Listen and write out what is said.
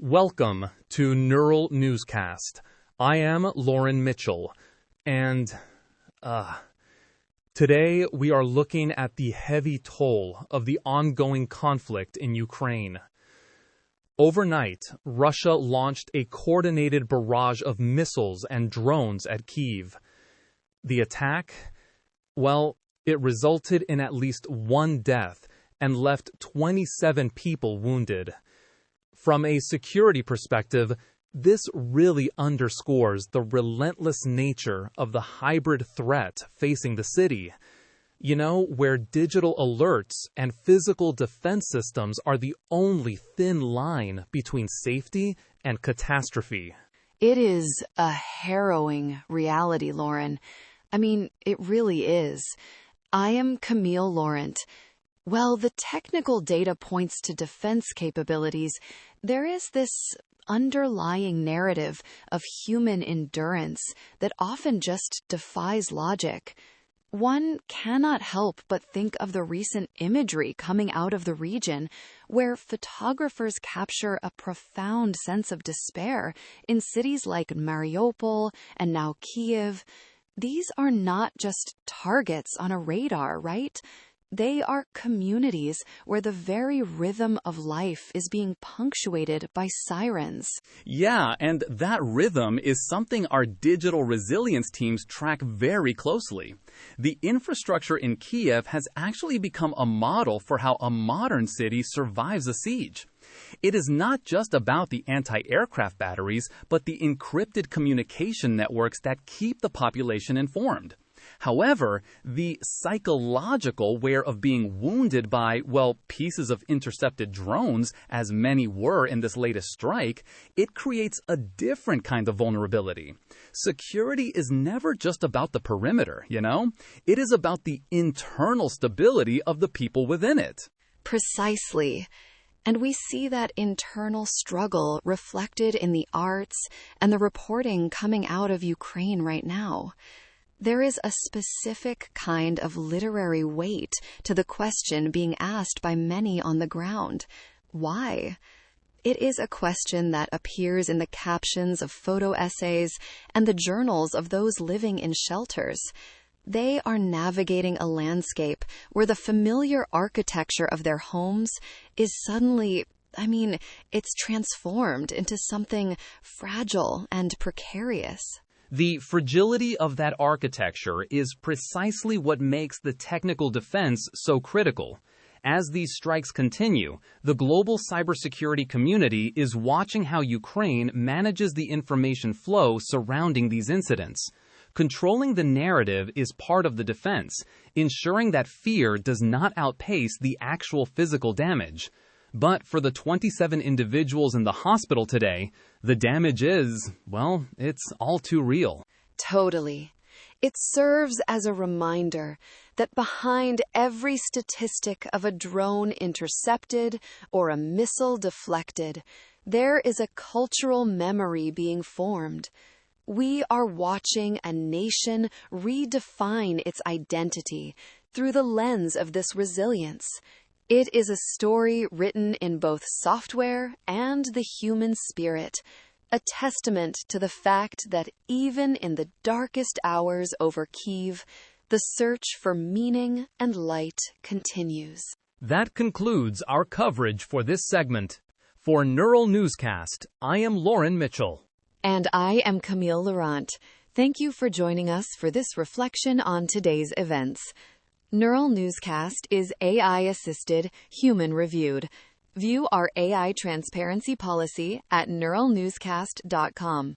Welcome to Neural Newscast. I am Lauren Mitchell, and today we are looking at the heavy toll of the ongoing conflict in Ukraine. Overnight, Russia launched a coordinated barrage of missiles and drones at Kyiv. The attack, it resulted in at least one death and left 27 people wounded. From a security perspective, this really underscores the relentless nature of the hybrid threat facing the city. Where digital alerts and physical defense systems are the only thin line between safety and catastrophe. It is a harrowing reality, Lauren. It really is. I am Camille Laurent. Well, the technical data points to defense capabilities. There is this underlying narrative of human endurance that often just defies logic. One cannot help but think of the recent imagery coming out of the region, where photographers capture a profound sense of despair in cities like Mariupol and now Kyiv. These are not just targets on a radar, right? They are communities where the very rhythm of life is being punctuated by sirens. Yeah, and that rhythm is something our digital resilience teams track very closely. The infrastructure in Kyiv has actually become a model for how a modern city survives a siege. It is not just about the anti-aircraft batteries, but the encrypted communication networks that keep the population informed. However, the psychological wear of being wounded by, pieces of intercepted drones, as many were in this latest strike, it creates a different kind of vulnerability. Security is never just about the perimeter, It is about the internal stability of the people within it. Precisely. And we see that internal struggle reflected in the arts and the reporting coming out of Ukraine right now. There is a specific kind of literary weight to the question being asked by many on the ground. Why? It is a question that appears in the captions of photo essays and the journals of those living in shelters. They are navigating a landscape where the familiar architecture of their homes is suddenly, it's transformed into something fragile and precarious. The fragility of that architecture is precisely what makes the technical defense so critical. As these strikes continue, the global cybersecurity community is watching how Ukraine manages the information flow surrounding these incidents. Controlling the narrative is part of the defense, ensuring that fear does not outpace the actual physical damage. But for the 27 individuals in the hospital today, the damage is, it's all too real. Totally. It serves as a reminder that behind every statistic of a drone intercepted or a missile deflected, there is a cultural memory being formed. We are watching a nation redefine its identity through the lens of this resilience. It is a story written in both software and the human spirit, a testament to the fact that even in the darkest hours over Kyiv, the search for meaning and light continues. That concludes our coverage for this segment. For Neural Newscast, I am Lauren Mitchell. And I am Camille Laurent. Thank you for joining us for this reflection on today's events. Neural Newscast is AI-assisted, human-reviewed. View our AI transparency policy at neuralnewscast.com.